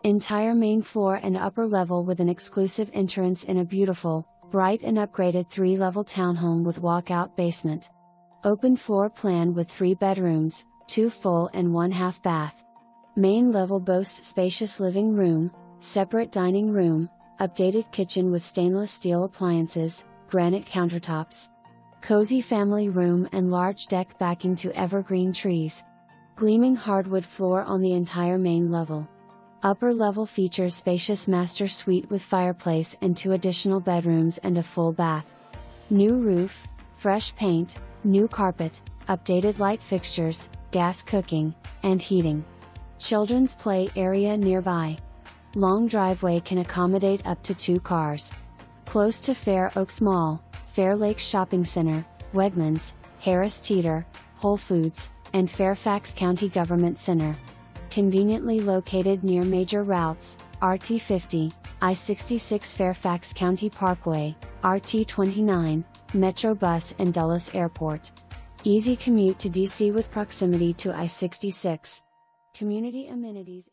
Entire main floor and upper level with an exclusive entrance in a beautiful, bright and upgraded 3-level townhome with walkout basement. Open floor plan with 3 bedrooms, 2 full and 1 half bath. Main level boasts spacious living room, separate dining room, updated kitchen with stainless steel appliances, granite countertops. Cozy family room and large deck backing to Evergreen Trees. Gleaming hardwood floor on the entire main level. Upper level features spacious master suite with fireplace and 2 additional bedrooms and a full bath. New roof, fresh paint, new carpet, updated light fixtures, gas cooking, and heating. Children's play area nearby. Long driveway can accommodate up to 2 cars. Close to Fair Oaks Mall, Fair Lakes Shopping Center, Wegmans, Harris Teeter, Wholefoods, and Fairfax County Government Center. Conveniently located near major routes, RT50, I-66 Fairfax County Parkway, RT29, Metro Bus and Dulles Airport. Easy commute to DC with proximity to I-66. Community amenities